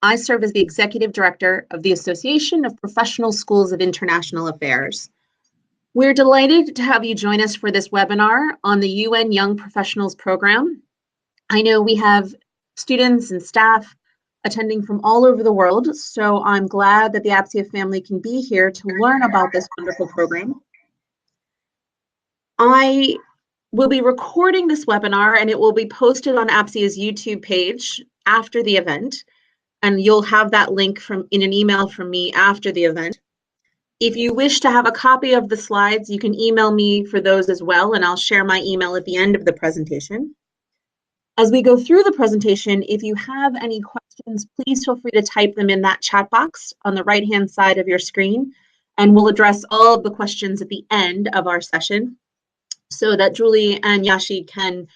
I serve as the Executive Director of the Association of Professional Schools of International Affairs. We're delighted to have you join us for this webinar on the UN Young Professionals Program. I know we have students and staff attending from all over the world, so I'm glad that the APSIA family can be here to learn about this wonderful program. I will be recording this webinar and it will be posted on APSIA's YouTube page after the event, and you'll have that link in an email from me after the event. If you wish to have a copy of the slides, you can email me for those as well, and I'll share my email at the end of the presentation. As we go through the presentation, if you have any questions, please feel free to type them in that chat box on the right-hand side of your screen, and we'll address all of the questions at the end of our session so that Julie and Yashi can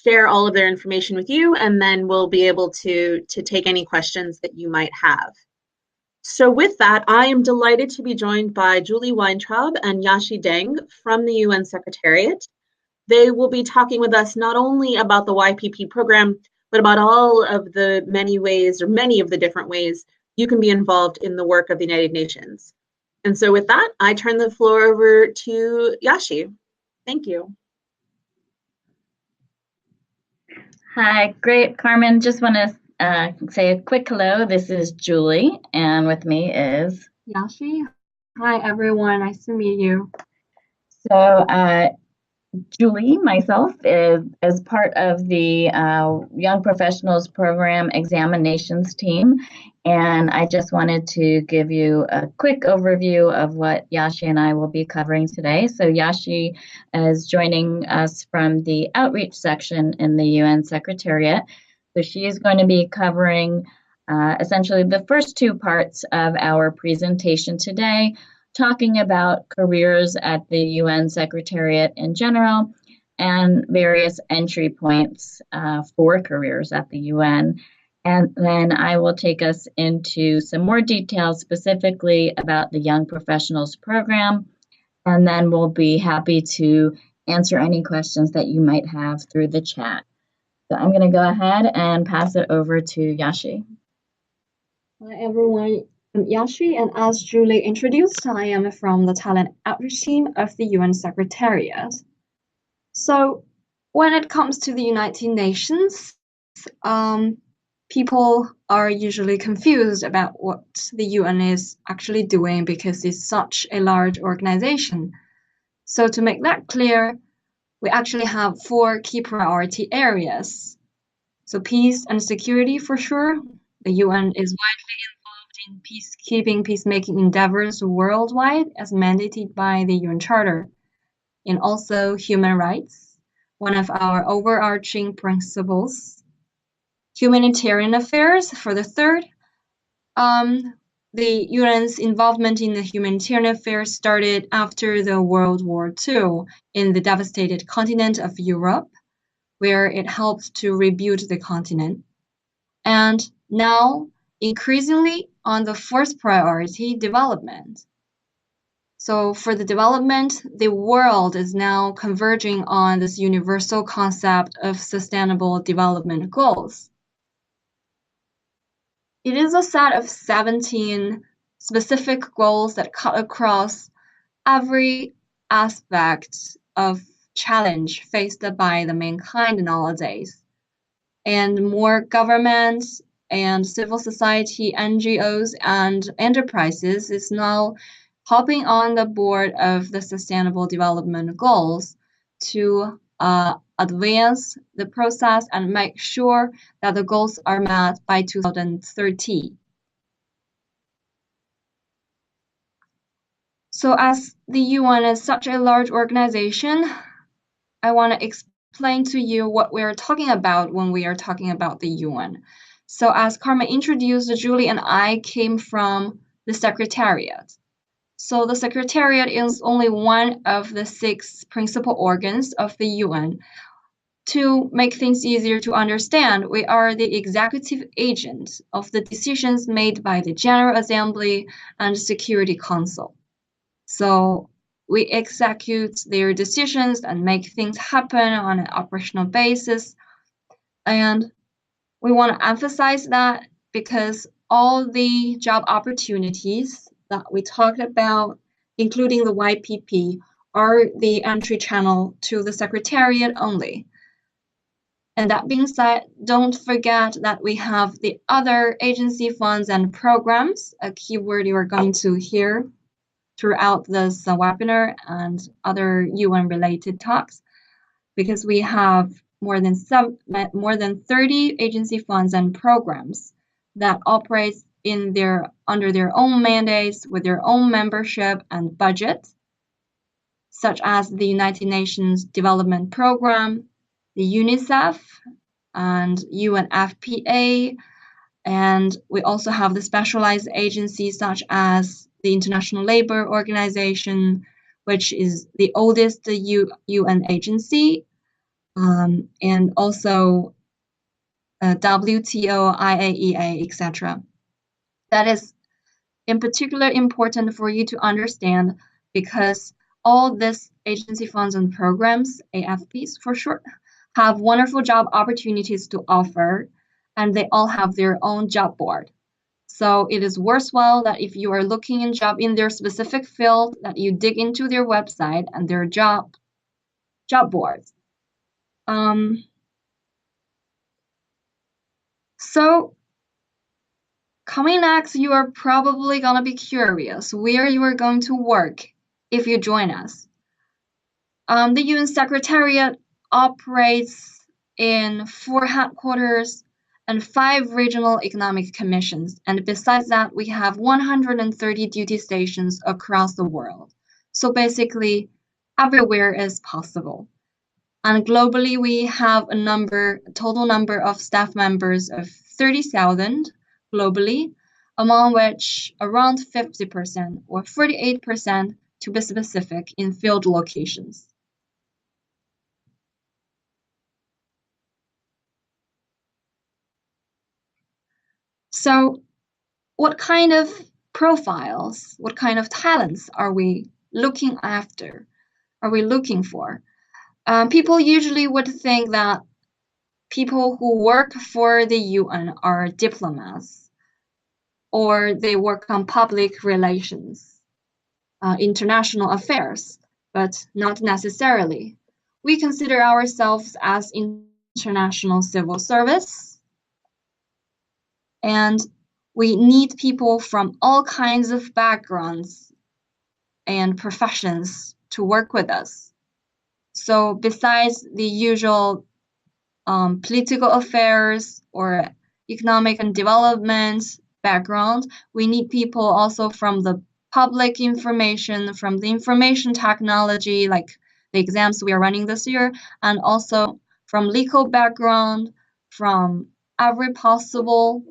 share all of their information with you, and then we'll be able to take any questions that you might have. So with that, I am delighted to be joined by Julie Weintraub and Yashi Deng from the UN Secretariat. They will be talking with us not only about the YPP program, but about all of the many ways, or many of the different ways, you can be involved in the work of the United Nations. And so with that, I turn the floor over to Yashi. Thank you. Hi, great, Carmen. Just want to say a quick hello. This is Julie, and with me is Yashi. Hi, everyone. Nice to meet you. So, Julie, myself, is part of the Young Professionals Program examinations team, and I just wanted to give you a quick overview of what Yashi and I will be covering today. So Yashi is joining us from the outreach section in the UN Secretariat. So she is going to be covering essentially the first two parts of our presentation today, talking about careers at the UN Secretariat in general and various entry points for careers at the UN. And then I will take us into some more details specifically about the Young Professionals Program, and then we'll be happy to answer any questions that you might have through the chat. So I'm going to go ahead and pass it over to Yashi. Hi, everyone. I'm Yashi, and as Julie introduced, I am from the talent outreach team of the UN Secretariat. So when it comes to the United Nations, people are usually confused about what the UN is actually doing because it's such a large organization. So to make that clear, we actually have 4 key priority areas. So peace and security for sure. The UN is widely involved in peacekeeping, peacemaking endeavors worldwide as mandated by the UN Charter. And also human rights, one of our overarching principles. Humanitarian affairs for the third. The UN's involvement in the humanitarian affairs started after the World War II in the devastated continent of Europe, where it helped to rebuild the continent. And now, increasingly on the fourth priority, development. So for the development, the world is now converging on this universal concept of sustainable development goals. It is a set of 17 specific goals that cut across every aspect of challenge faced by the mankind nowadays. And more governments and civil society, NGOs, and enterprises is now hopping on the board of the Sustainable Development Goals to advance the process and make sure that the goals are met by 2030. So as the UN is such a large organization, I want to explain to you what we're talking about when we are talking about the UN. So as Carmen introduced, Julie and I came from the Secretariat. So the Secretariat is only one of the 6 principal organs of the UN. To make things easier to understand, we are the executive agent of the decisions made by the General Assembly and Security Council. So we execute their decisions and make things happen on an operational basis. And we want to emphasize that because all the job opportunities that we talked about, including the YPP, are the entry channel to the Secretariat only. And that being said, don't forget that we have the other agency funds and programs, a keyword you are going to hear throughout this webinar and other UN-related talks, because we have more than 30 agency funds and programs that operate under their own mandates with their own membership and budget, such as the United Nations Development Program, the UNICEF, and UNFPA, and we also have the specialized agencies such as the International Labour Organization, which is the oldest UN agency, and also WTO, IAEA, etc. That is in particular important for you to understand because all these agency funds and programs, AFPs for short, have wonderful job opportunities to offer, and they all have their own job board. So it is worthwhile that if you are looking in job in their specific field, that you dig into their website and their job boards. So coming next, you are probably gonna be curious where you are going to work if you join us. The UN Secretariat operates in 4 headquarters and 5 regional economic commissions. And besides that, we have 130 duty stations across the world. So basically, everywhere is possible. And globally, we have a total number of staff members of 30,000 globally, among which around 50% or 48% to be specific in field locations. So what kind of profiles, what kind of talents are we looking after? Are we looking for? People usually would think that people who work for the UN are diplomats, or they work on public relations, international affairs, but not necessarily. We consider ourselves as international civil service, and we need people from all kinds of backgrounds and professions to work with us. So besides the usual political affairs or economic and development background, we need people also from the public information, from the information technology, like the exams we are running this year, and also from legal background, from every possible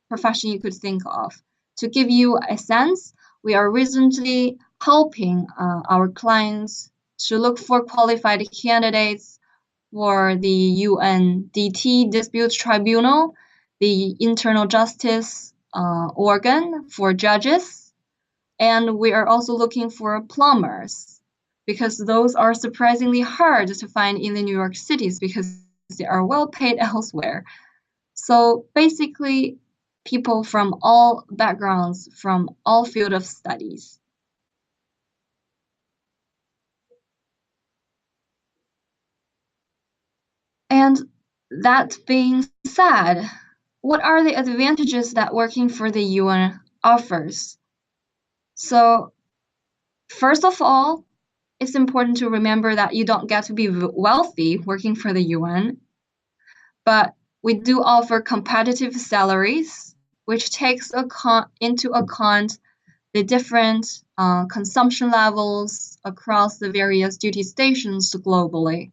profession you could think of. To give you a sense, we are recently helping our clients to look for qualified candidates for the UNDT Dispute Tribunal, the Internal Justice organ for judges, and we are also looking for plumbers because those are surprisingly hard to find in the New York cities because they are well paid elsewhere. So basically, people from all backgrounds, from all fields of studies. And that being said, what are the advantages that working for the UN offers? So first of all, it's important to remember that you don't get to be wealthy working for the UN, but we do offer competitive salaries, which takes into account the different consumption levels across the various duty stations globally.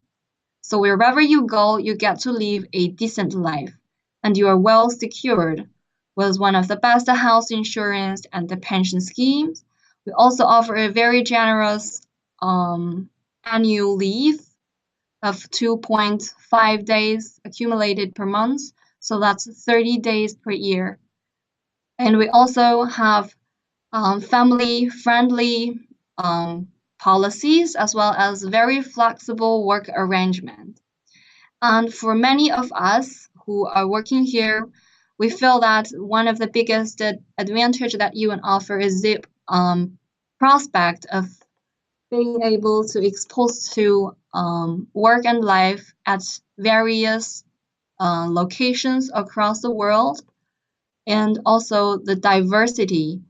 So wherever you go, you get to live a decent life, and you are well secured with one of the best health insurance and the pension schemes. We also offer a very generous annual leave of 2.5 days accumulated per month. So that's 30 days per year. And we also have family-friendly policies as well as very flexible work arrangement. And for many of us who are working here, we feel that one of the biggest advantage that UN offer is the prospect of being able to expose to work and life at various locations across the world, and also the diversity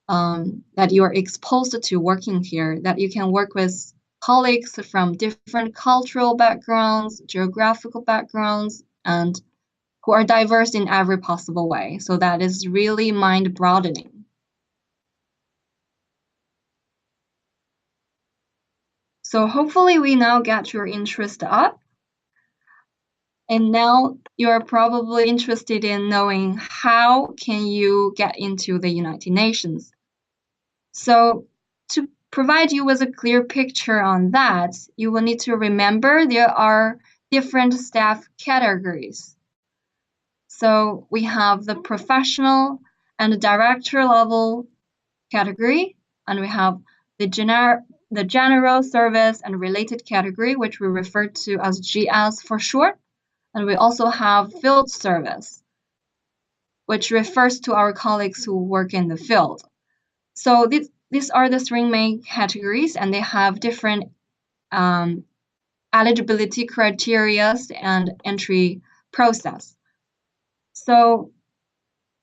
that you are exposed to working here, that you can work with colleagues from different cultural backgrounds, geographical backgrounds, and who are diverse in every possible way. So that is really mind-broadening. So hopefully we now get your interest up. And now you're probably interested in knowing how can you get into the United Nations. So to provide you with a clear picture on that, you will need to remember there are different staff categories. So we have the professional and director level category, and we have the general service and related category, which we refer to as GS for short. And we also have field service, which refers to our colleagues who work in the field. So these are the three main categories, and they have different eligibility criteria and entry process. So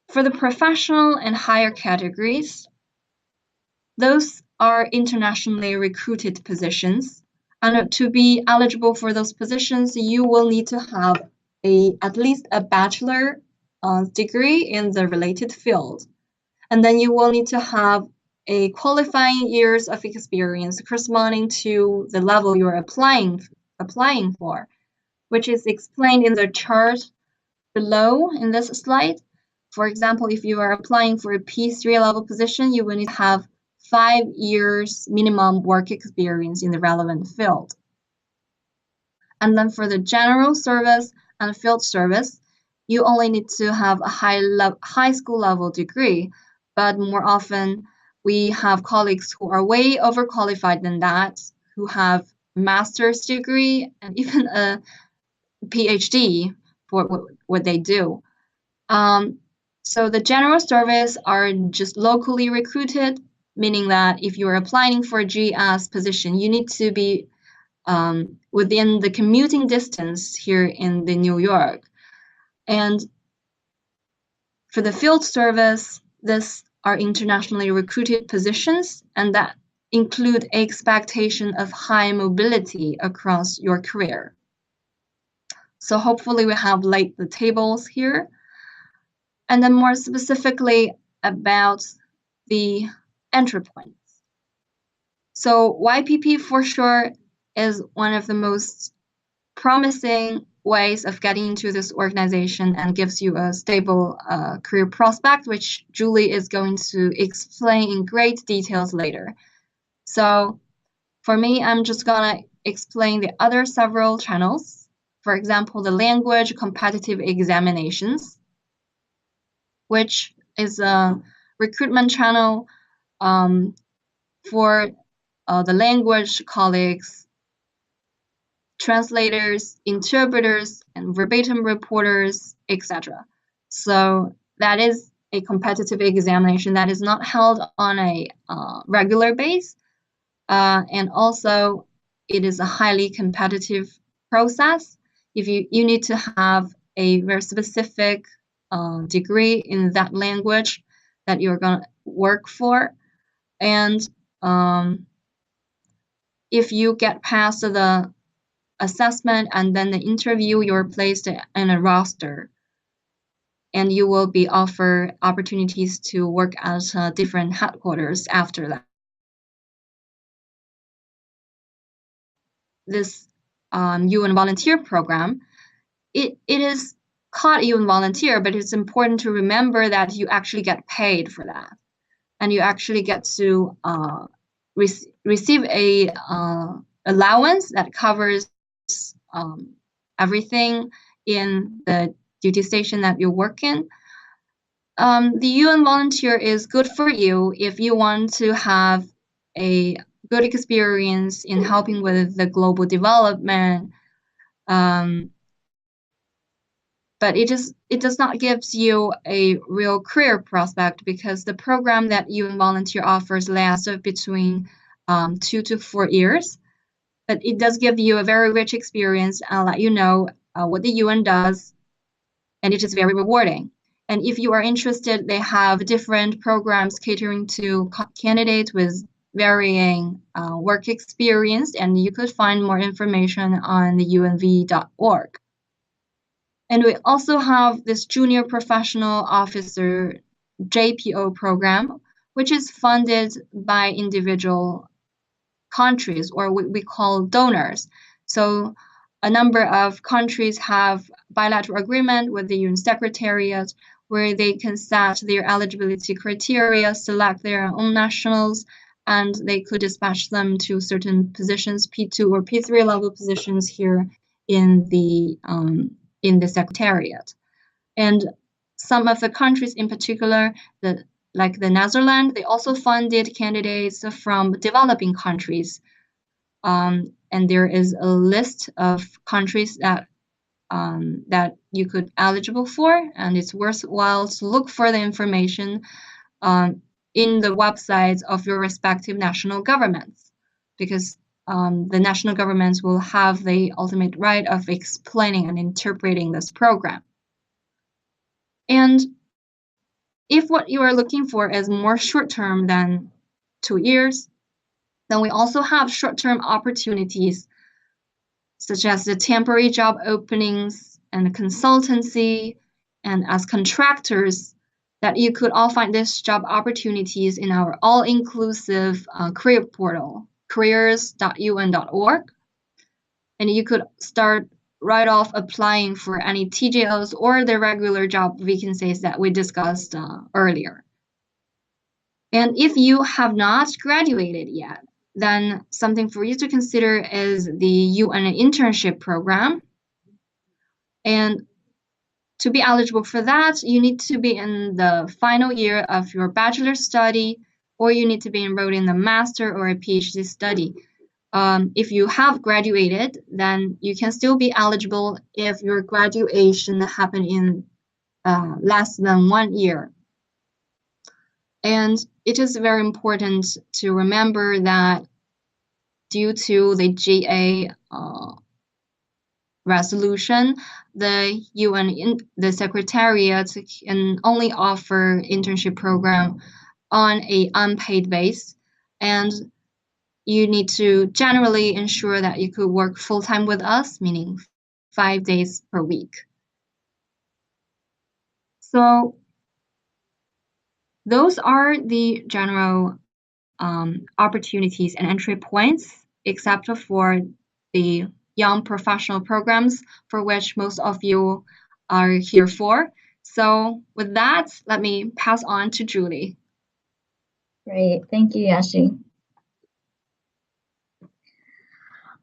for the professional and higher categories, those are internationally recruited positions. And to be eligible for those positions, you will need to have at least a bachelor degree in the related field. And then you will need to have a qualifying years of experience corresponding to the level you're applying for, which is explained in the chart below in this slide. For example, if you are applying for a P3 level position, you will need to have 5 years minimum work experience in the relevant field. And then for the general service and field service, you only need to have a high school level degree, but more often we have colleagues who are way overqualified than that, who have master's degree and even a PhD for what they do. So the general service are just locally recruited, meaning that if you're applying for a GS position, you need to be within the commuting distance here in New York. And for the field service, these are internationally recruited positions, and that include expectation of high mobility across your career. So hopefully we have laid the tables here. And then more specifically about the entry points. So YPP for sure is one of the most promising ways of getting into this organization and gives you a stable career prospect, which Julie is going to explain in great details later. So for me, I'm just gonna explain the other several channels. For example, the language competitive examinations, which is a recruitment channel for the language colleagues, translators, interpreters, and verbatim reporters, etc. So that is a competitive examination that is not held on a regular base, and also it is a highly competitive process. If you need to have a very specific degree in that language that you're going to work for, and if you get past the assessment and then the interview, you're placed in a roster, and you will be offered opportunities to work at different headquarters after that. This UN volunteer program, it is called UN volunteer, but it's important to remember that you actually get paid for that, and you actually get to receive a allowance that covers everything in the duty station that you work in. The UN volunteer is good for you if you want to have a good experience in helping with the global development, but it does not give you a real career prospect, because the program that UN Volunteer offers lasts between 2 to 4 years. But it does give you a very rich experience and let you know what the UN does, and it is very rewarding. And if you are interested, they have different programs catering to candidates with varying work experience, and you could find more information on the unv.org. And we also have this Junior Professional Officer JPO program, which is funded by individual countries, or what we call donors. So a number of countries have bilateral agreement with the UN Secretariat, where they can set their eligibility criteria, select their own nationals, and they could dispatch them to certain positions, P2 or P3 level positions here in the Secretariat. And some of the countries in particular, like the Netherlands, they also funded candidates from developing countries. And there is a list of countries that you could eligible for, and it's worthwhile to look for the information in the websites of your respective national governments, because the national governments will have the ultimate right of explaining and interpreting this program. And if what you are looking for is more short-term than 2 years, then we also have short-term opportunities, such as the temporary job openings and the consultancy, and as contractors, that you could all find these job opportunities in our all-inclusive career portal, careers.un.org. And you could start right off applying for any TJOs or the regular job vacancies that we discussed earlier. And if you have not graduated yet, then something for you to consider is the UN internship program. And to be eligible for that, you need to be in the final year of your bachelor's study, or you need to be enrolled in a master or a PhD study. If you have graduated, then you can still be eligible if your graduation happened in less than 1 year. And it is very important to remember that due to the GA resolution, the UN, the Secretariat can only offer internship program on an unpaid base, and you need to generally ensure that you could work full-time with us, meaning 5 days per week. So those are the general opportunities and entry points, except for the young professional programs for which most of you are here for. So with that, let me pass on to Julie. Great, thank you, Yashi.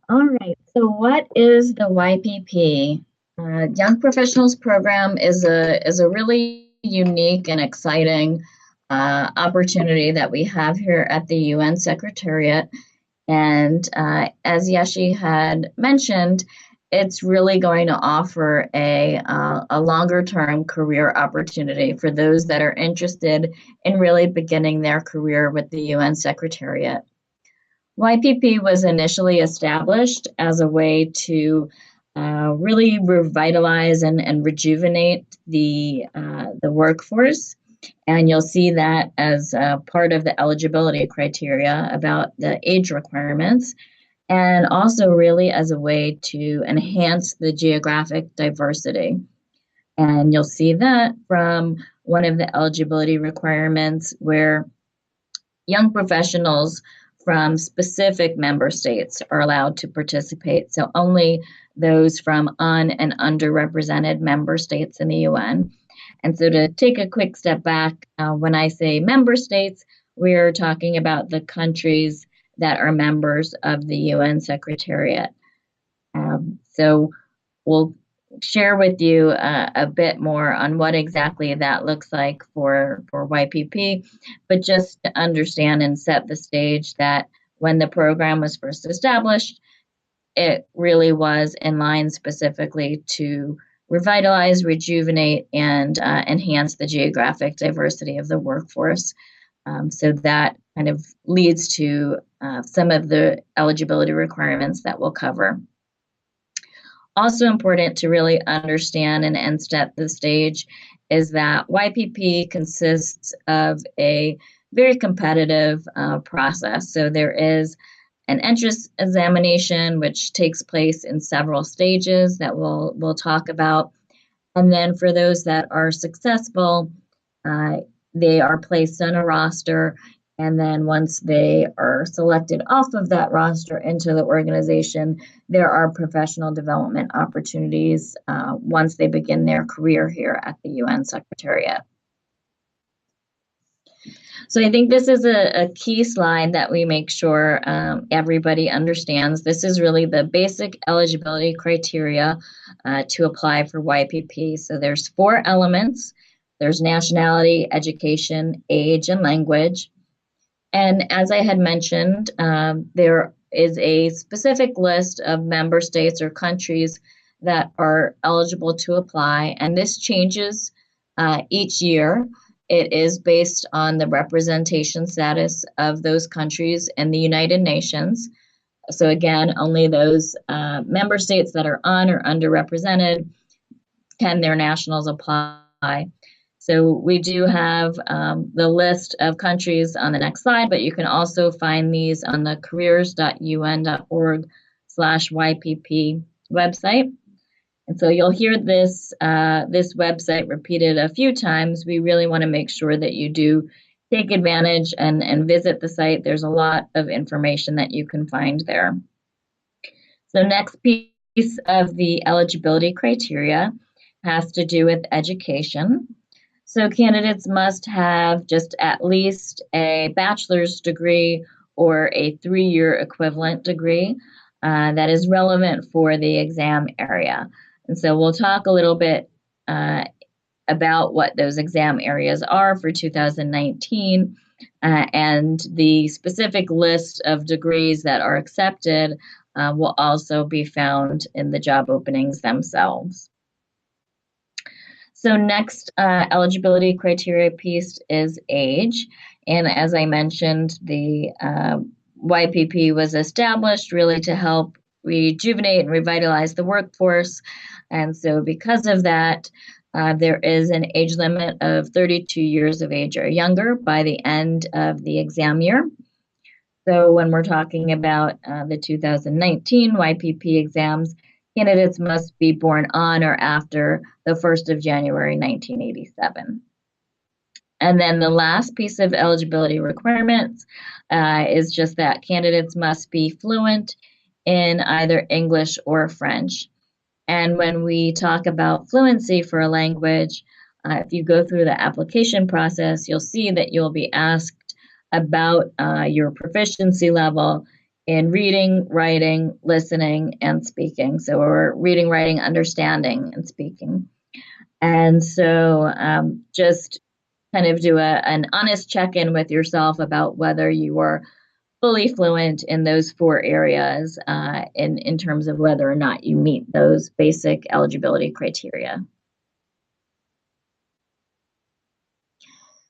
All right, so what is the YPP? Young Professionals Program is a really unique and exciting opportunity that we have here at the UN Secretariat. And as Yashi had mentioned, it's really going to offer a longer-term career opportunity for those that are interested in really beginning their career with the UN Secretariat. YPP was initially established as a way to really revitalize and rejuvenate the workforce. And you'll see that as part of the eligibility criteria about the age requirements, and also really as a way to enhance the geographic diversity. And you'll see that from one of the eligibility requirements where young professionals from specific member states are allowed to participate. So only those from and underrepresented member states in the UN. And so to take a quick step back, when I say member states, we're talking about the countries that are members of the UN Secretariat. So we'll share with you a bit more on what exactly that looks like for YPP, but just to understand and set the stage that when the program was first established, it really was in line specifically to revitalize, rejuvenate, and enhance the geographic diversity of the workforce. So that kind of leads to some of the eligibility requirements that we'll cover. Also important to really understand and set the stage is that YPP consists of a very competitive process. So there is an entrance examination, which takes place in several stages that we'll talk about. And then for those that are successful, they are placed on a roster. And then once they are selected off of that roster into the organization, there are professional development opportunities once they begin their career here at the UN Secretariat. So I think this is a key slide that we make sure everybody understands. This is really the basic eligibility criteria to apply for YPP. So there's 4 elements. There's nationality, education, age, and language. And as I had mentioned, there is a specific list of member states or countries that are eligible to apply, and this changes each year. It is based on the representation status of those countries in the United Nations. So again, only those member states that are on or underrepresented can their nationals apply. So we do have the list of countries on the next slide, but you can also find these on the careers.un.org/YPP website. And so you'll hear this website repeated a few times. We really want to make sure that you do take advantage and visit the site. There's a lot of information that you can find there. So next piece of the eligibility criteria has to do with education. So candidates must have just at least a bachelor's degree or a 3-year equivalent degree that is relevant for the exam area. And so we'll talk a little bit about what those exam areas are for 2019 and the specific list of degrees that are accepted will also be found in the job openings themselves. So next eligibility criteria piece is age. And as I mentioned, the YPP was established really to help rejuvenate and revitalize the workforce. And so because of that, there is an age limit of 32 years of age or younger by the end of the exam year. So when we're talking about the 2019 YPP exams, candidates must be born on or after the 1st of January 1987. And then the last piece of eligibility requirements is just that candidates must be fluent in either English or French. And when we talk about fluency for a language, if you go through the application process, you'll see that you'll be asked about your proficiency level in reading, writing, listening, and speaking. So we're reading, writing, understanding, and speaking. And so just kind of do an honest check-in with yourself about whether you are fully fluent in those 4 areas in terms of whether or not you meet those basic eligibility criteria.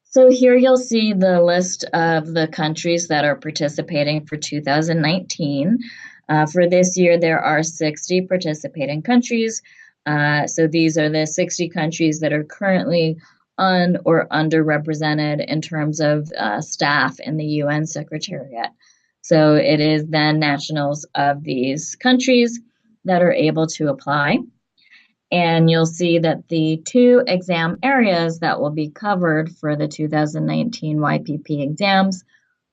So here you'll see the list of the countries that are participating for 2019. For this year, there are 60 participating countries. So these are the 60 countries that are currently un- or underrepresented in terms of staff in the UN Secretariat. So it is then nationals of these countries that are able to apply. And you'll see that the 2 exam areas that will be covered for the 2019 YPP exams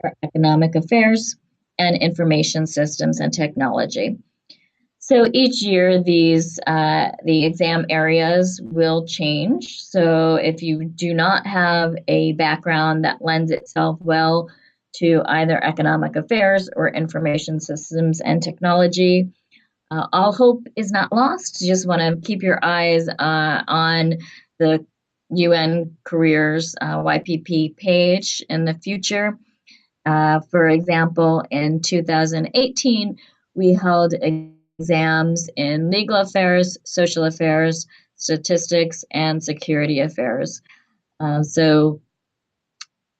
are economic affairs and information systems and technology. So each year, the exam areas will change. So if you do not have a background that lends itself well to either economic affairs or information systems and technology, all hope is not lost. You just want to keep your eyes on the UN Careers YPP page in the future. For example, in 2018, we held exams in legal affairs, social affairs, statistics, and security affairs. So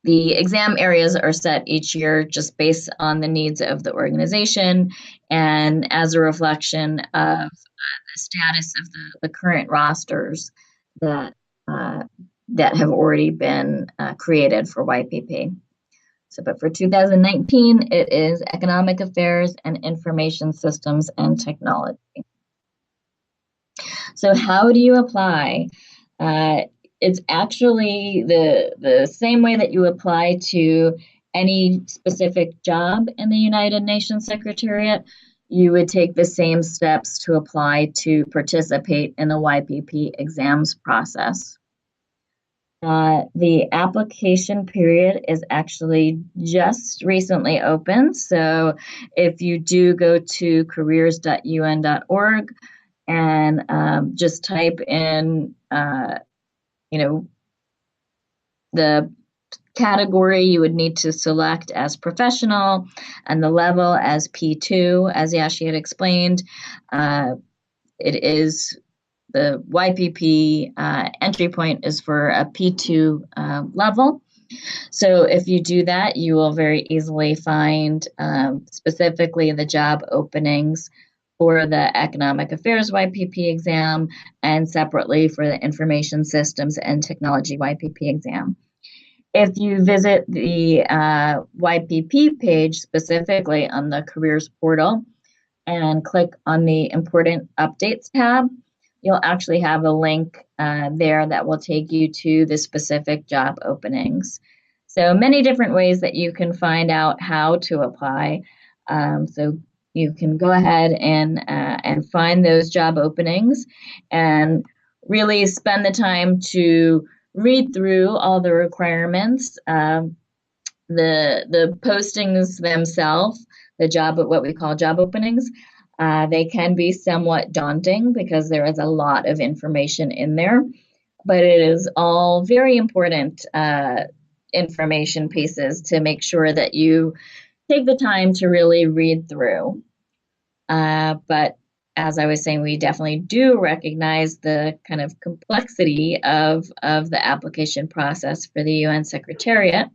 the exam areas are set each year just based on the needs of the organization and as a reflection of the status of the current rosters that have already been created for YPP. So, but for 2019, it is Economic Affairs and Information Systems and Technology. So how do you apply? It's actually the same way that you apply to any specific job in the United Nations Secretariat. You would take the same steps to apply to participate in the YPP exams process. The application period is actually just recently opened. So if you do go to careers.un.org and just type in, the category you would need to select as professional and the level as P2, as Yashi had explained. It is the YPP entry point is for a P2 level. So if you do that, you will very easily find specifically the job openings for the Economic Affairs YPP exam and separately for the Information Systems and Technology YPP exam. If you visit the YPP page specifically on the Careers portal and click on the Important Updates tab, you'll actually have a link there that will take you to the specific job openings. So many different ways that you can find out how to apply. So you can go ahead and find those job openings and really spend the time to read through all the requirements, the postings themselves, what we call job openings. They can be somewhat daunting because there is a lot of information in there, but it is all very important information pieces to make sure that you take the time to really read through. But as I was saying, we definitely do recognize the kind of complexity of the application process for the UN Secretariat.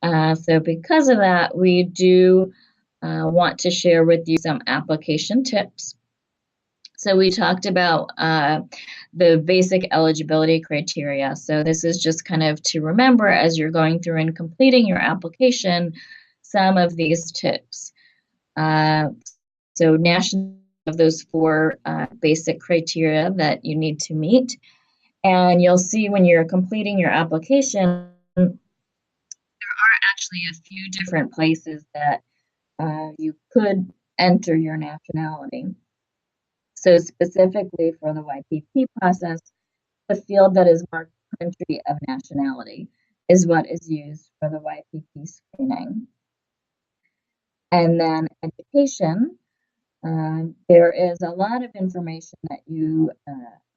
So because of that, we do want to share with you some application tips. So we talked about the basic eligibility criteria. So this is just kind of to remember as you're going through and completing your application, some of these tips. So national of those four basic criteria that you need to meet. And you'll see when you're completing your application, there are actually a few different places that you could enter your nationality. So specifically for the YPP process, the field that is marked country of nationality is what is used for the YPP screening. And then education, there is a lot of information that you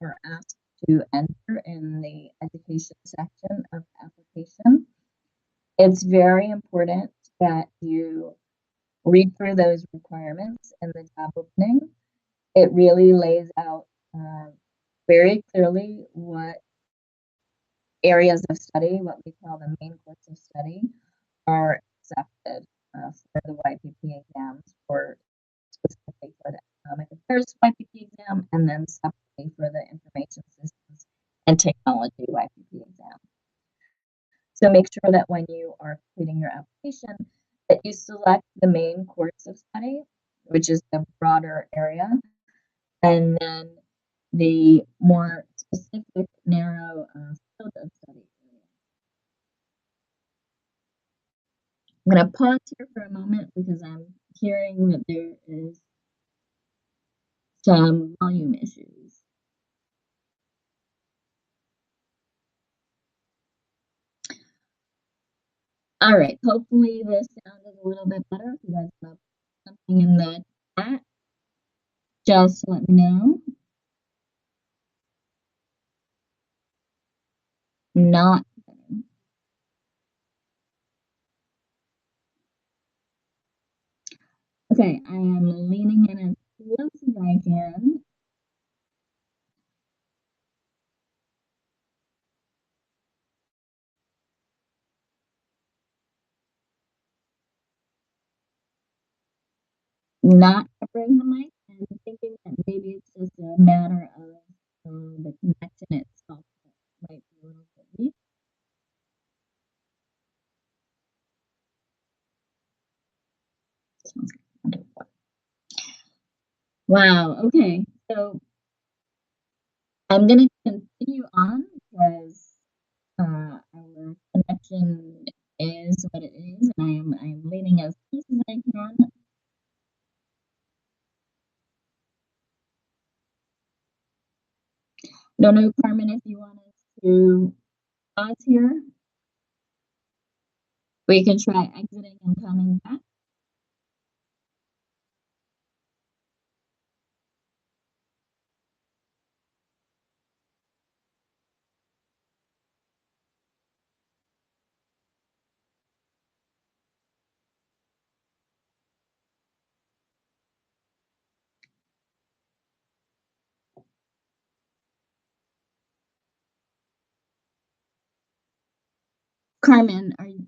are asked to enter in the education section of the application. It's very important that you read through those requirements in the job opening. It really lays out very clearly what areas of study, what we call the main course of study, are accepted for the YPP exams, for specifically for the Economic Affairs YPP exam, and then separately for the Information Systems and Technology YPP exam. So make sure that when you are completing your application, that you select the main course of study, which is the broader area, and then the more specific, narrow field of study area. I'm going to pause here for a moment because I'm hearing that there is some volume issues. All right, hopefully this sounded a little bit better. If you guys have something in the chat, just let me know. Not better. Okay, I am leaning in as close as I can. not covering the mic and thinking that maybe it's just a matter of the connection itself that might be a little bit weak. Wow, okay, so I'm going to continue on because our connection is what it is, and I'm leaning as close as I can. Don't know, Carmen, if you want us to pause here. We can try exiting and coming back. Carmen, are you?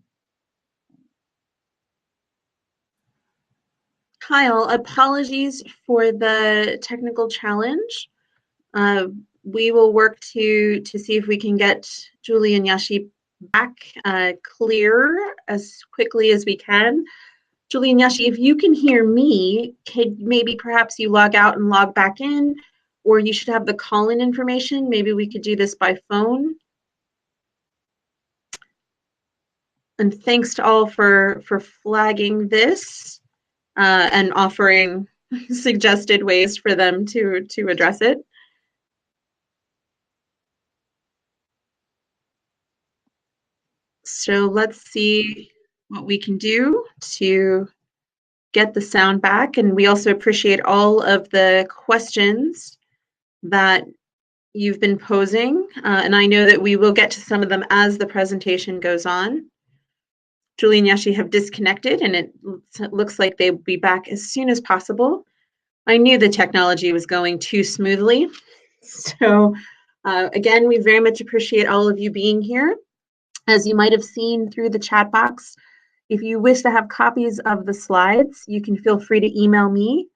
Kyle, apologies for the technical challenge. We will work to see if we can get Julie and Yashi back clear as quickly as we can. Julie and Yashi, if you can hear me, maybe perhaps you log out and log back in, or you should have the call-in information. Maybe we could do this by phone. And thanks to all for flagging this and offering suggested ways for them to address it. So let's see what we can do to get the sound back. And we also appreciate all of the questions that you've been posing. And I know that we will get to some of them as the presentation goes on. Julie and Yashi have disconnected, and it looks like they'll be back as soon as possible. I knew the technology was going too smoothly. So again, we very much appreciate all of you being here. As you might have seen through the chat box, if you wish to have copies of the slides, you can feel free to email me.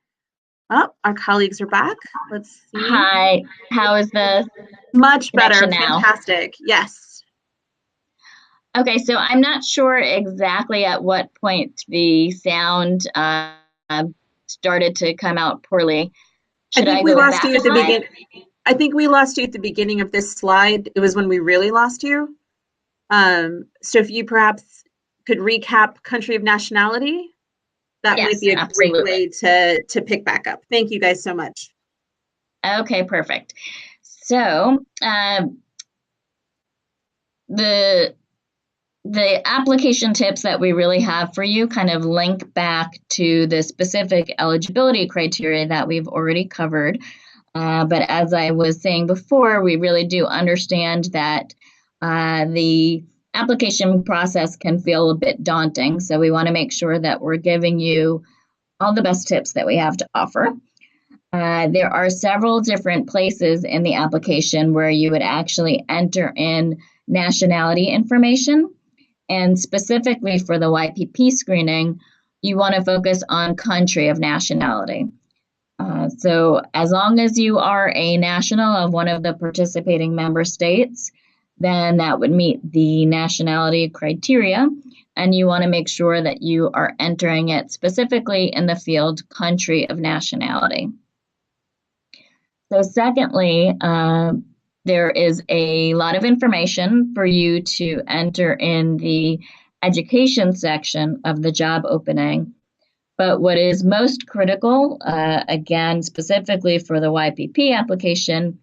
Oh, our colleagues are back. Let's see. Hi, how is the much better? now? Fantastic. Yes. Okay, so I'm not sure exactly at what point the sound started to come out poorly. I think we lost you at the beginning. I think we lost you at the beginning of this slide. It was when we really lost you. So if you perhaps could recap country of nationality, that might be a great way to pick back up. Thank you guys so much. Okay, perfect. So the application tips that we really have for you kind of link back to the specific eligibility criteria that we've already covered. But as I was saying before, we really do understand that the application process can feel a bit daunting. So we want to make sure that we're giving you all the best tips that we have to offer. There are several different places in the application where you would actually enter in nationality information. And specifically for the YPP screening, you want to focus on country of nationality. So as long as you are a national of one of the participating member states, then that would meet the nationality criteria. And you want to make sure that you are entering it specifically in the field country of nationality. So secondly, there is a lot of information for you to enter in the education section of the job opening. But what is most critical, again, specifically for the YPP application,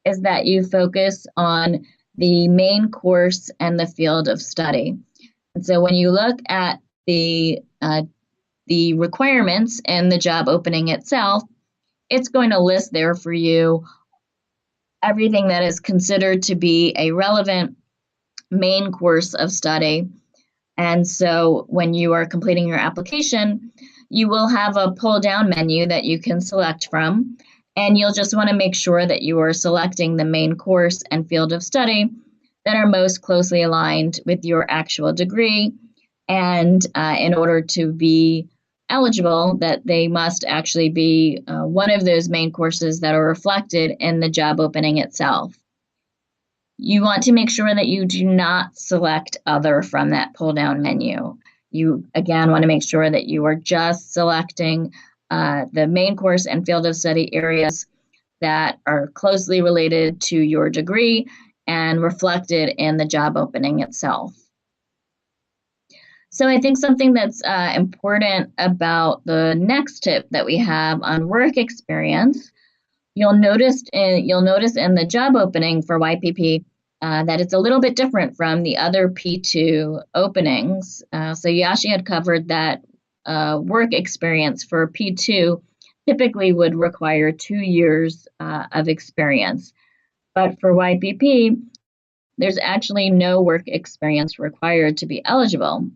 is that you focus on the main course and the field of study. And so when you look at the requirements in the job opening itself, it's going to list there for you everything that is considered to be a relevant main course of study. And so when you are completing your application, you will have a pull-down menu that you can select from, and you'll just want to make sure that you are selecting the main course and field of study that are most closely aligned with your actual degree, and in order to be eligible, that they must actually be one of those main courses that are reflected in the job opening itself. You want to make sure that you do not select other from that pull-down menu. You, again, want to make sure that you are just selecting the main course and field of study areas that are closely related to your degree and reflected in the job opening itself. So I think something that's important about the next tip that we have on work experience, you'll notice in the job opening for YPP that it's a little bit different from the other P2 openings. So Yashi had covered that work experience for P2 typically would require 2 years of experience. But for YPP, there's actually no work experience required to be eligible.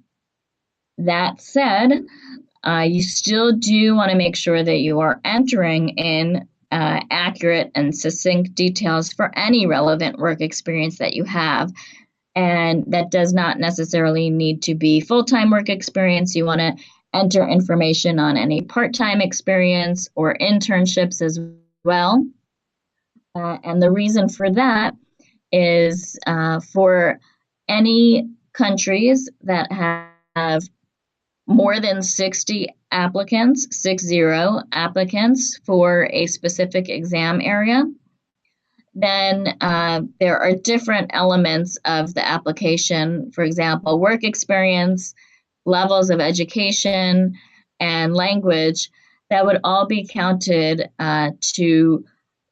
That said, you still do want to make sure that you are entering in accurate and succinct details for any relevant work experience that you have. And that does not necessarily need to be full-time work experience. You want to enter information on any part-time experience or internships as well. And the reason for that is for any countries that have more than 60 applicants, 60 applicants for a specific exam area, then there are different elements of the application. For example, work experience, levels of education, and language that would all be counted to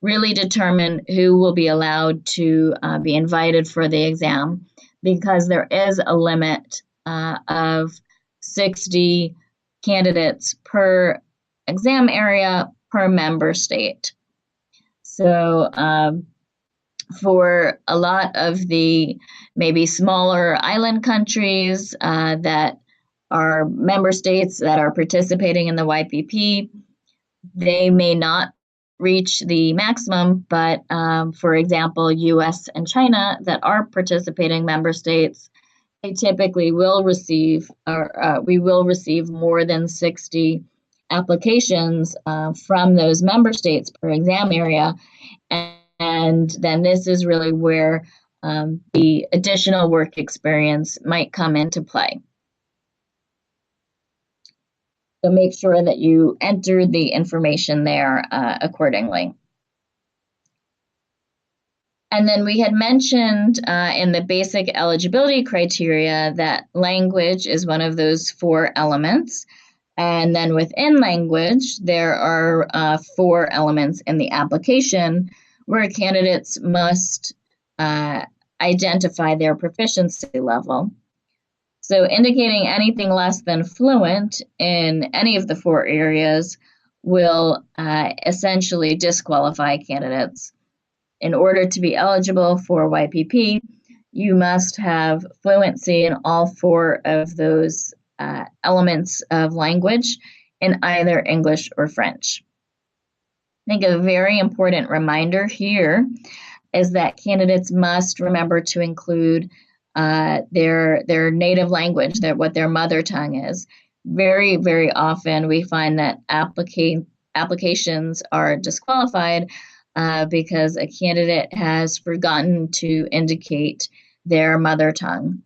really determine who will be allowed to be invited for the exam, because there is a limit of 60 candidates per exam area per member state. So for a lot of the maybe smaller island countries that are member states that are participating in the YPP, they may not reach the maximum, but for example, US and China that are participating member states, they typically will receive, we will receive more than 60 applications from those member states per exam area. And then this is really where the additional work experience might come into play. So make sure that you enter the information there accordingly. And then we had mentioned in the basic eligibility criteria that language is one of those 4 elements. And then within language, there are 4 elements in the application where candidates must identify their proficiency level. So indicating anything less than fluent in any of the 4 areas will essentially disqualify candidates. In order to be eligible for YPP, you must have fluency in all 4 of those elements of language in either English or French. I think a very important reminder here is that candidates must remember to include their native language, what their mother tongue is. Very, very often we find that applications are disqualified because a candidate has forgotten to indicate their mother tongue.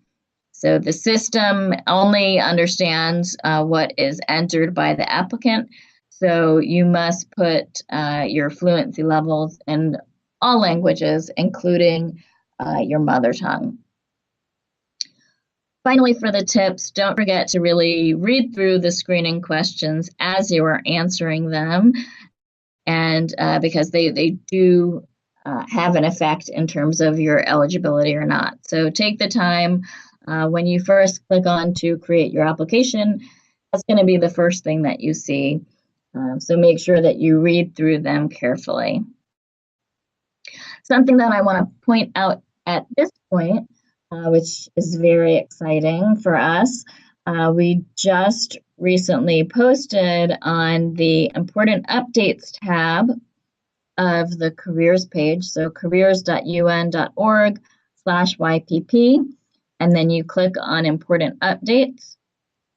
So the system only understands what is entered by the applicant. So you must put your fluency levels in all languages, including your mother tongue. Finally, for the tips, don't forget to really read through the screening questions as you are answering them, and because they do have an effect in terms of your eligibility or not. So take the time when you first click on to create your application. That's going to be the first thing that you see. So make sure that you read through them carefully. Something that I want to point out at this point, which is very exciting for us, we just recently posted on the Important Updates tab of the careers page, so careers.un.org/YPP, and then you click on Important Updates.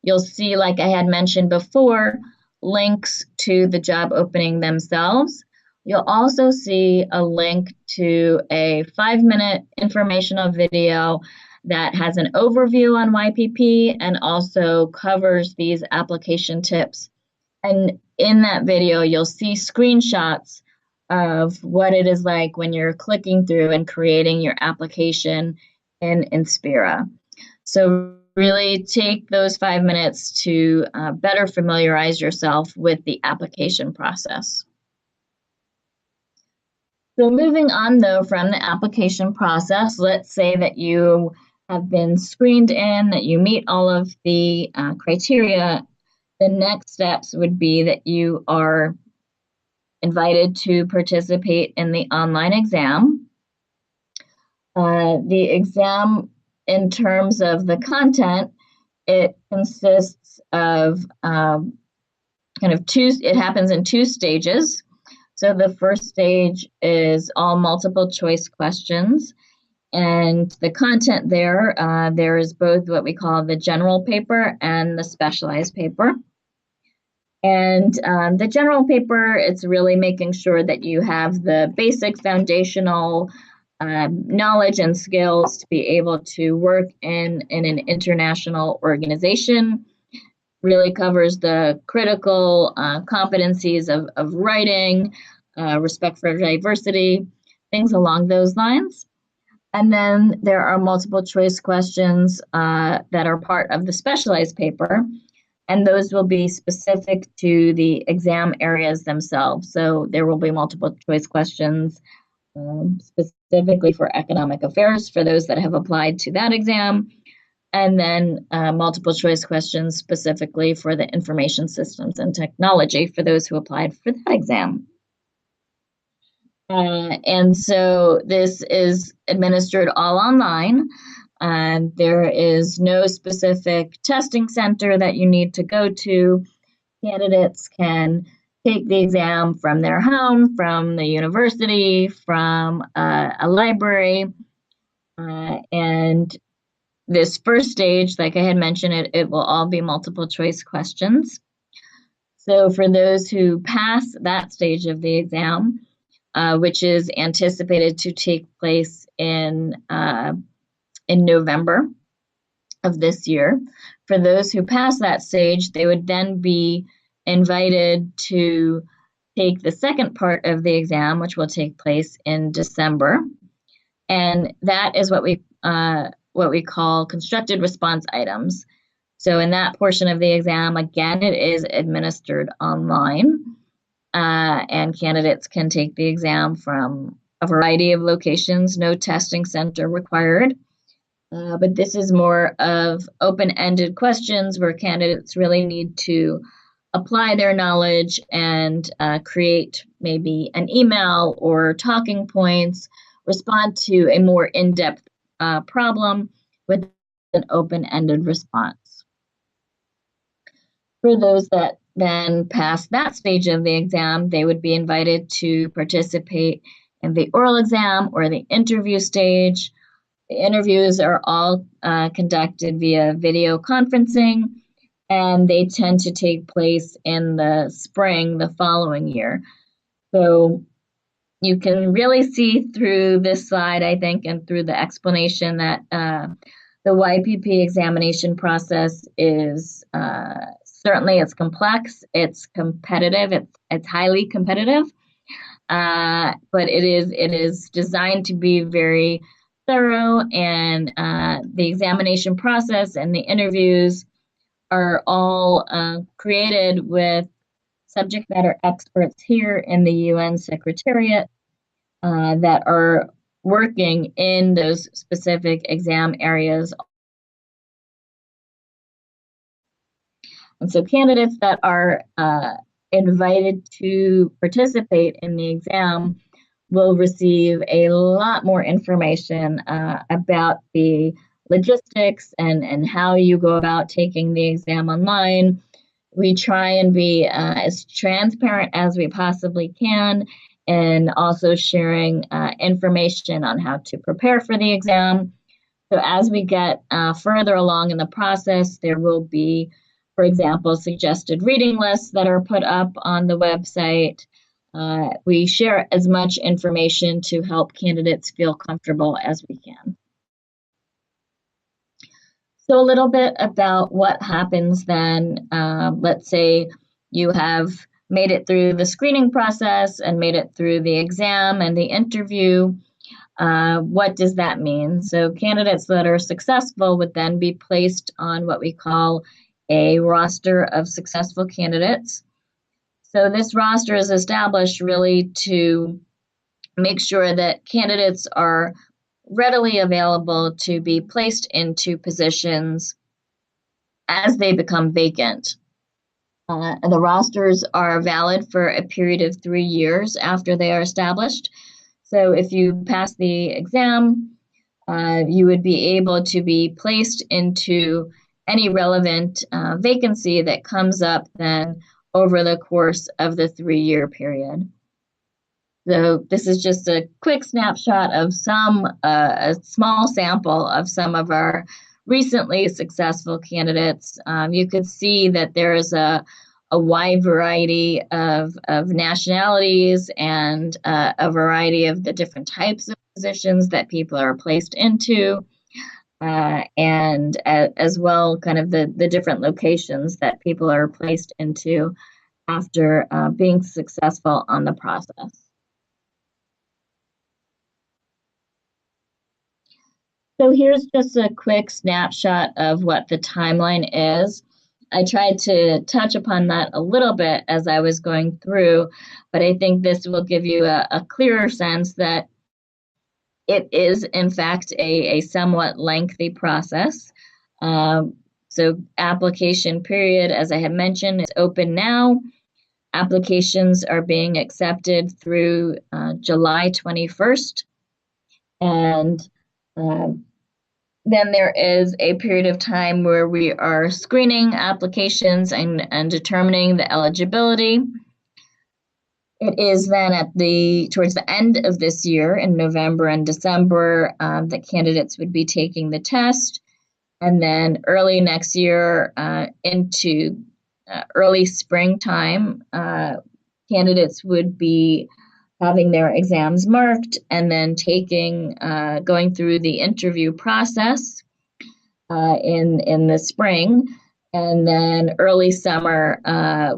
You'll see, like I had mentioned before, links to the job opening themselves. You'll also see a link to a 5-minute informational video that has an overview on YPP and also covers these application tips. And in that video, you'll see screenshots of what it is like when you're clicking through and creating your application in Inspira. So really take those 5 minutes to better familiarize yourself with the application process. So moving on, though, from the application process, let's say that you have been screened in, that you meet all of the criteria. The next steps would be that you are invited to participate in the online exam. The exam, in terms of the content, it consists of it happens in 2 stages. So the first stage is all multiple choice questions. And the content there is both what we call the general paper and the specialized paper. And the general paper, it's really making sure that you have the basic foundational knowledge and skills to be able to work in an international organization. Really covers the critical competencies of writing, respect for diversity, things along those lines. And then there are multiple choice questions that are part of the specialized paper, and those will be specific to the exam areas themselves. So there will be multiple choice questions specifically for economic affairs for those that have applied to that exam, and then multiple choice questions specifically for the information systems and technology for those who applied for that exam. And so this is administered all online. There is no specific testing center that you need to go to. Candidates can take the exam from their home, from the university, from a library. And this first stage, like I had mentioned, it will all be multiple choice questions. So for those who pass that stage of the exam, which is anticipated to take place in November of this year. For those who pass that stage, they would then be invited to take the second part of the exam, which will take place in December. And that is what we call constructed response items. So in that portion of the exam, again, it is administered online. And candidates can take the exam from a variety of locations, no testing center required. But this is more of open-ended questions where candidates really need to apply their knowledge and create maybe an email or talking points, respond to a more in-depth problem with an open-ended response. For those that then pass that stage of the exam, they would be invited to participate in the oral exam or the interview stage. The interviews are all conducted via video conferencing, and they tend to take place in the spring the following year. So you can really see through this slide, I think, and through the explanation that the YPP examination process is certainly it's complex, it's competitive, it's highly competitive, but it is designed to be very thorough, and the examination process and the interviews are all created with subject matter experts here in the UN Secretariat that are working in those specific exam areas. And so candidates that are invited to participate in the exam will receive a lot more information about the logistics and how you go about taking the exam online. We try and be as transparent as we possibly can, and also sharing information on how to prepare for the exam. So as we get further along in the process, there will be for example, suggested reading lists that are put up on the website. We share as much information to help candidates feel comfortable as we can. So a little bit about what happens then. Let's say you have made it through the screening process and made it through the exam and the interview. What does that mean? So candidates that are successful would then be placed on what we call a roster of successful candidates. So this roster is established really to make sure that candidates are readily available to be placed into positions as they become vacant. The rosters are valid for a period of 3 years after they are established. So if you pass the exam, you would be able to be placed into any relevant vacancy that comes up then over the course of the 3-year period. So this is just a quick snapshot of a small sample of some of our recently successful candidates. You could see that there is a wide variety of nationalities and a variety of the different types of positions that people are placed into, and as well kind of the different locations that people are placed into after being successful on the process. So here's just a quick snapshot of what the timeline is. I tried to touch upon that a little bit as I was going through, but I think this will give you a clearer sense that it is, in fact, a somewhat lengthy process. So application period, as I had mentioned, is open now. Applications are being accepted through July 21st. And then there is a period of time where we are screening applications and determining the eligibility. It is then towards the end of this year, in November and December, that candidates would be taking the test. And then early next year into early springtime, candidates would be having their exams marked and then going through the interview process in the spring. And then early summer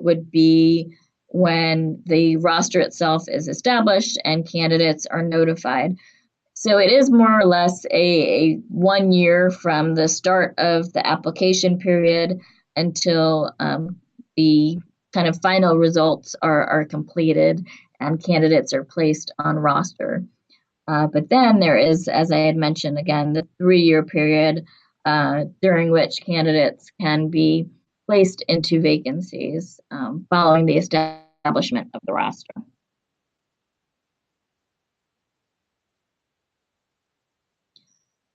would be when the roster itself is established and candidates are notified. So it is more or less a 1 year from the start of the application period until the kind of final results are completed and candidates are placed on roster. But then there is, as I had mentioned again, the 3-year period during which candidates can be placed into vacancies following the establishment of the roster.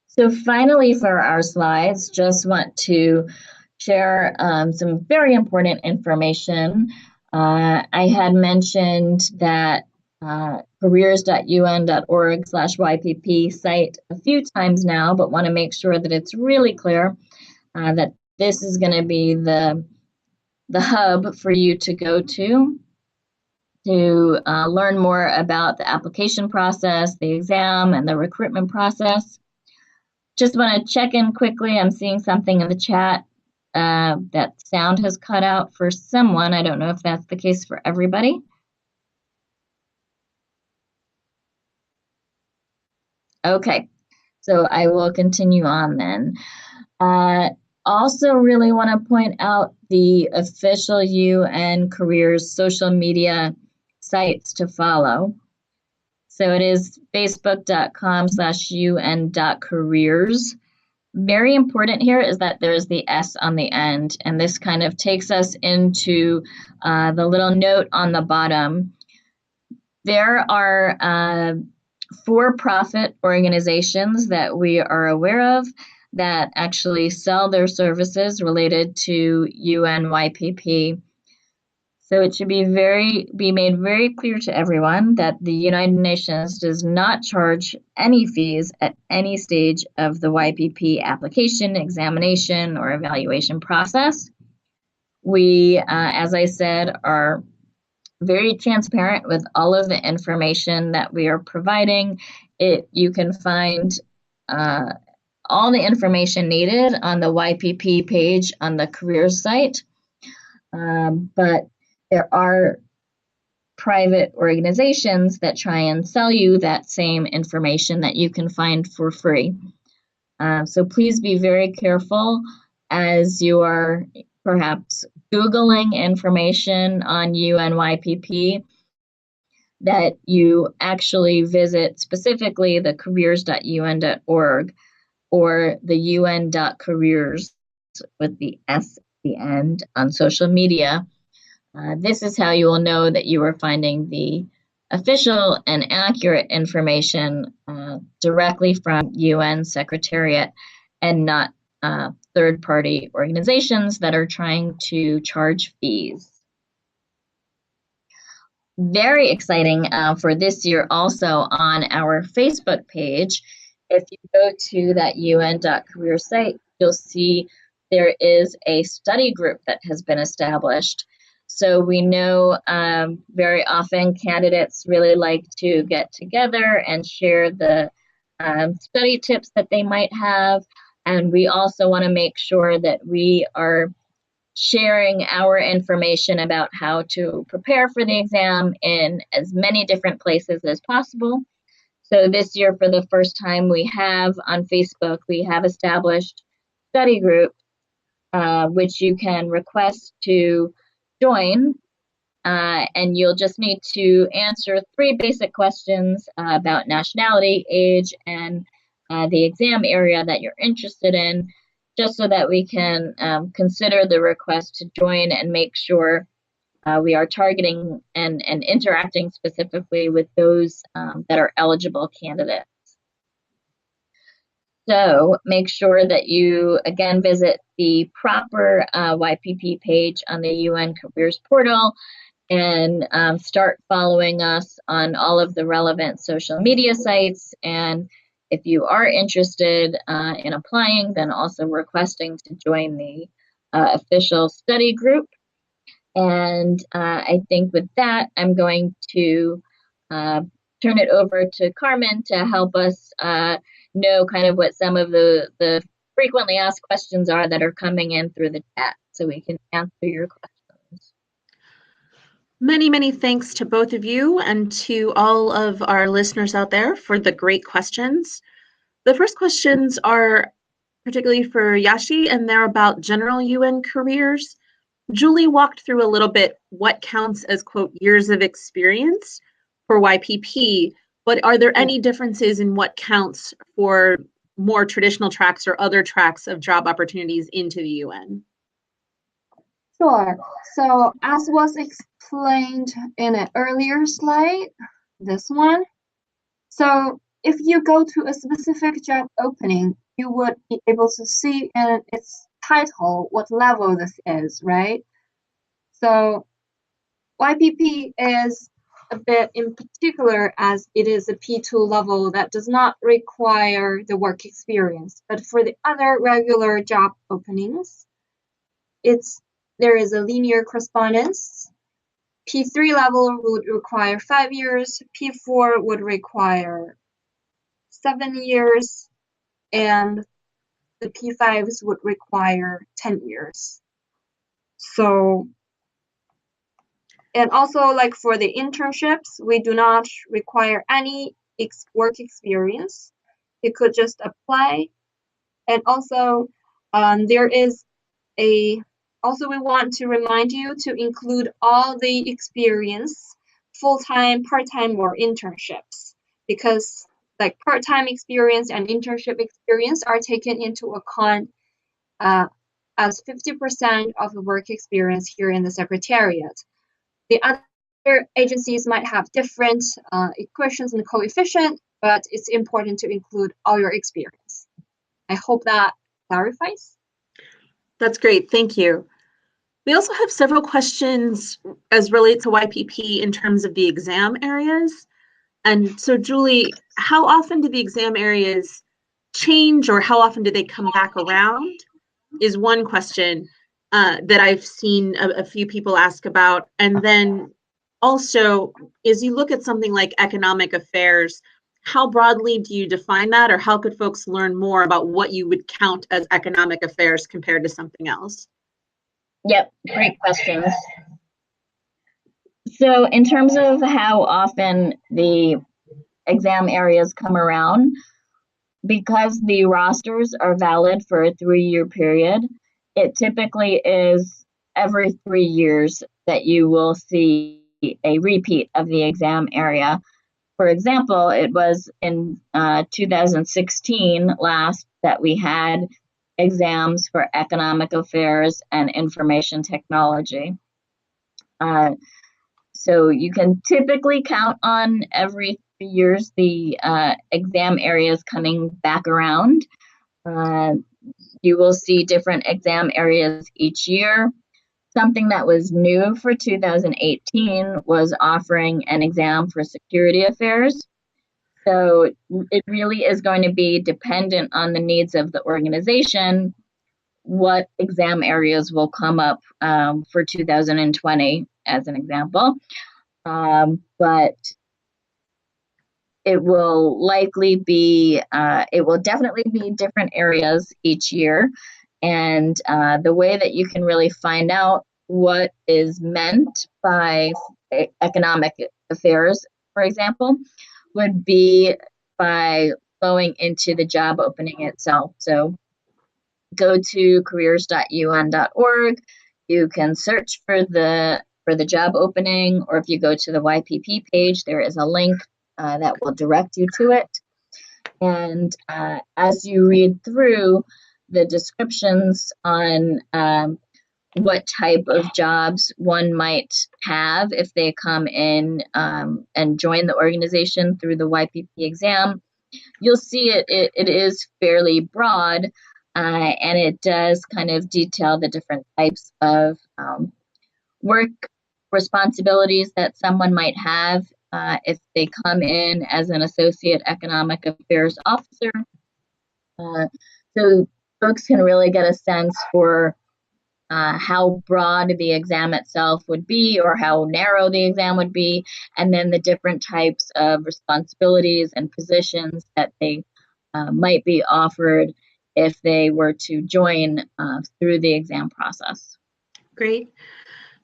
So finally, for our slides, just want to share some very important information. I had mentioned that careers.un.org/YPP site a few times now, but want to make sure that it's really clear that this is going to be the hub for you to go to learn more about the application process, the exam, and the recruitment process. Just want to check in quickly. I'm seeing something in the chat that sound has cut out for someone. I don't know if that's the case for everybody. Okay, so I will continue on then. Also really want to point out the official UN Careers social media sites to follow. So it is facebook.com/un.careers. Very important here is that there's the S on the end, and this kind of takes us into the little note on the bottom. There are for-profit organizations that we are aware of that actually sell their services related to UNYPP. So it should be made very clear to everyone that the United Nations does not charge any fees at any stage of the YPP application, examination, or evaluation process. We, as I said, are very transparent with all of the information that we are providing. You can find all the information needed on the YPP page on the careers site, but there are private organizations that try and sell you that same information that you can find for free. So please be very careful as you are perhaps Googling information on UNYPP that you actually visit specifically the careers.un.org or the un.careers with the S at the end on social media. This is how you will know that you are finding the official and accurate information directly from UN Secretariat and not third-party organizations that are trying to charge fees. Very exciting for this year also on our Facebook page. If you go to that UN.career site, you'll see there is a study group that has been established. So we know very often candidates really like to get together and share the study tips that they might have. And we also want to make sure that we are sharing our information about how to prepare for the exam in as many different places as possible. So this year, for the first time, we have on Facebook, we have established study group, which you can request to join. And you'll just need to answer 3 basic questions about nationality, age, and the exam area that you're interested in, just so that we can consider the request to join and make sure we are targeting and interacting specifically with those that are eligible candidates. So make sure that you, again, visit the proper YPP page on the UN Careers portal and start following us on all of the relevant social media sites. And if you are interested in applying, then also requesting to join the official study group. And I think with that, I'm going to turn it over to Carmen to help us know kind of what some of the frequently asked questions are that are coming in through the chat, so we can answer your questions. Many, many thanks to both of you and to all of our listeners out there for the great questions. The first questions are particularly for Yashi, and they're about general UN careers. Julie walked through a little bit what counts as, quote, years of experience for YPP, but are there any differences in what counts for more traditional tracks or other tracks of job opportunities into the UN? Sure. So as was explained in an earlier slide, this one. So if you go to a specific job opening, you would be able to see in its title what level this is, right? So YPP is a bit in particular as it is a P2 level that does not require the work experience. But for the other regular job openings, there is a linear correspondence. P3 level would require 5 years, P4 would require 7 years, and the P5s would require 10 years. So, and also like for the internships, we do not require any work experience. You could just apply. And also there is also, we want to remind you to include all the experience, full-time, part-time, or internships, because like part-time experience and internship experience are taken into account as 50% of the work experience here in the Secretariat. The other agencies might have different equations and coefficient, but it's important to include all your experience. I hope that clarifies. That's great, thank you. We also have several questions as related to YPP in terms of the exam areas. And so Julie, how often do the exam areas change, or how often do they come back around is one question. that I've seen a few people ask about. And then also, as you look at something like economic affairs, how broadly do you define that, or how could folks learn more about what you would count as economic affairs compared to something else? Yep, great questions. So in terms of how often the exam areas come around, because the rosters are valid for a 3-year period, it typically is every 3 years that you will see a repeat of the exam area. For example, it was in 2016 last that we had exams for economic affairs and information technology. So you can typically count on every 3 years the exam areas coming back around. You will see different exam areas each year. Something that was new for 2018 was offering an exam for security affairs. So it really is going to be dependent on the needs of the organization what exam areas will come up for 2020 as an example. But it will likely be, it will definitely be different areas each year. And the way that you can really find out what is meant by economic affairs, for example, would be by going into the job opening itself. So go to careers.un.org. You can search for the job opening, or if you go to the YPP page, there is a link that will direct you to it. And as you read through the descriptions on what type of jobs one might have if they come in and join the organization through the YPP exam, you'll see it is fairly broad, and it does kind of detail the different types of work responsibilities that someone might have if they come in as an associate economic affairs officer. So folks can really get a sense for how broad the exam itself would be, or how narrow the exam would be, and then the different types of responsibilities and positions that they might be offered if they were to join through the exam process. Great.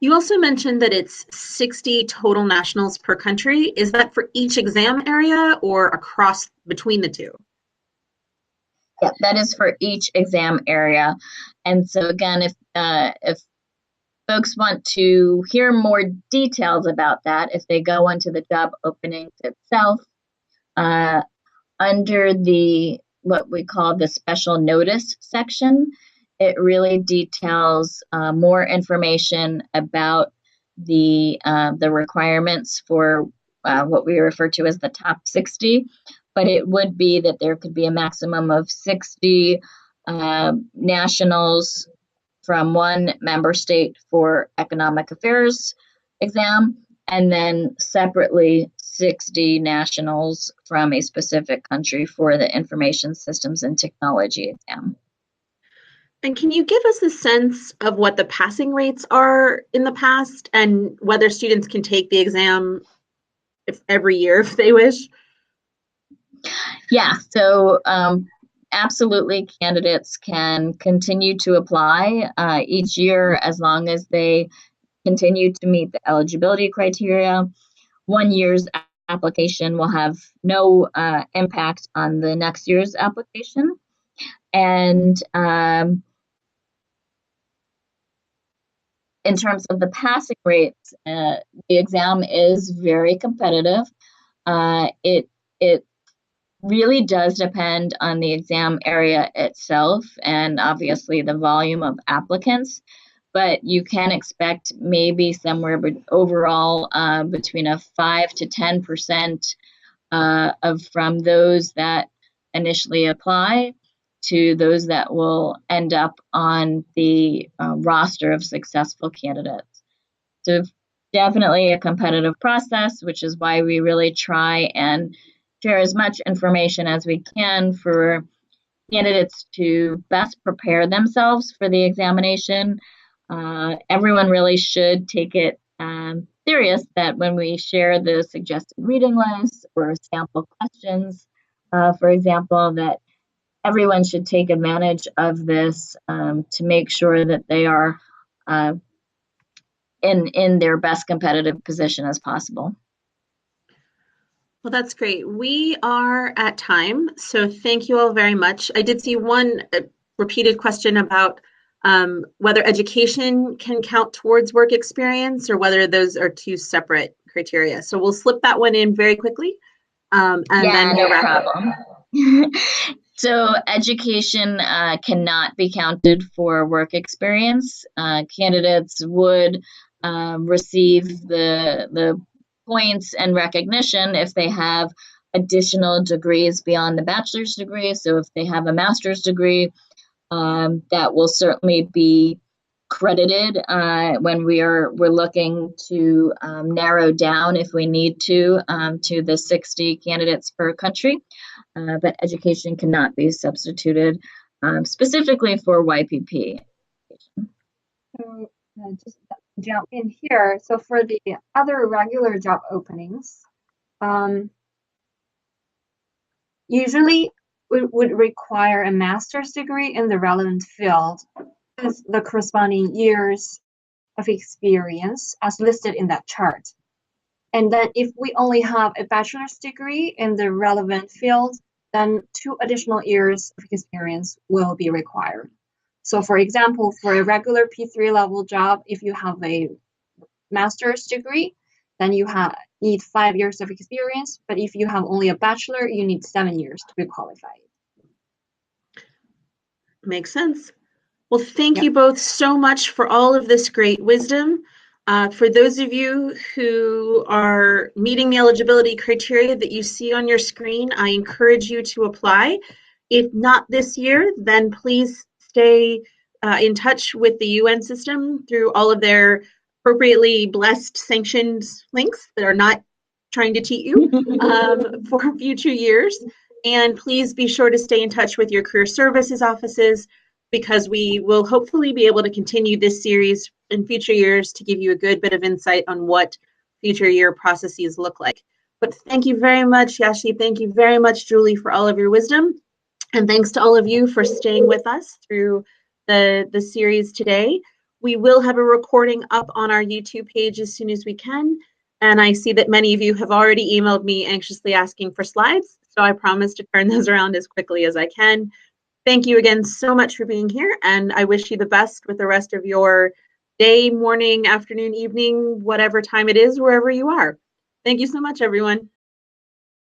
You also mentioned that it's 60 total nationals per country. Is that for each exam area or across between the two? Yeah, that is for each exam area. And so again, if folks want to hear more details about that, if they go onto the job openings itself, under the what we call the special notice section, it really details more information about the requirements for what we refer to as the top 60. But it would be that there could be a maximum of 60 nationals from one member state for economic affairs exam, and then separately 60 nationals from a specific country for the information systems and technology exam. And can you give us a sense of what the passing rates are in the past, and whether students can take the exam every year if they wish? Yeah, so absolutely, candidates can continue to apply each year as long as they continue to meet the eligibility criteria. 1 year's application will have no impact on the next year's application. And in terms of the passing rates, the exam is very competitive. It really does depend on the exam area itself and obviously the volume of applicants, but you can expect maybe somewhere overall between a 5 to 10% from those that initially apply to those that will end up on the roster of successful candidates. So definitely a competitive process, which is why we really try and share as much information as we can for candidates to best prepare themselves for the examination, everyone really should take it serious that when we share the suggested reading lists or sample questions, for example, that everyone should take advantage of this to make sure that they are in their best competitive position as possible. Well, that's great. We are at time, so thank you all very much. I did see one repeated question about whether education can count towards work experience or whether those are two separate criteria. So we'll slip that one in very quickly. And then no problem. So education cannot be counted for work experience. Candidates would receive the points and recognition if they have additional degrees beyond the bachelor's degree. So if they have a master's degree, that will certainly be credited when we're looking to narrow down, if we need to the 60 candidates per country. But education cannot be substituted specifically for YPP. So just jump in here. So for the other regular job openings, usually we would require a master's degree in the relevant field with the corresponding years of experience as listed in that chart. And then if we only have a bachelor's degree in the relevant field, then 2 additional years of experience will be required. So for example, for a regular P3 level job, if you have a master's degree, then you need 5 years of experience. But if you have only a bachelor, you need 7 years to be qualified. Makes sense. Well, thank you both so much for all of this great wisdom. For those of you who are meeting the eligibility criteria that you see on your screen, I encourage you to apply. If not this year, then please stay in touch with the UN system through all of their appropriately blessed sanctioned links that are not trying to cheat you for future years. And please be sure to stay in touch with your career services offices, because we will hopefully be able to continue this series in future years to give you a good bit of insight on what future year processes look like. But thank you very much, Yashi. Thank you very much, Julie, for all of your wisdom. And thanks to all of you for staying with us through the series today. We will have a recording up on our YouTube page as soon as we can. And I see that many of you have already emailed me anxiously asking for slides. So I promise to turn those around as quickly as I can. Thank you again so much for being here, and I wish you the best with the rest of your day, morning, afternoon, evening, whatever time it is, wherever you are. Thank you so much, everyone.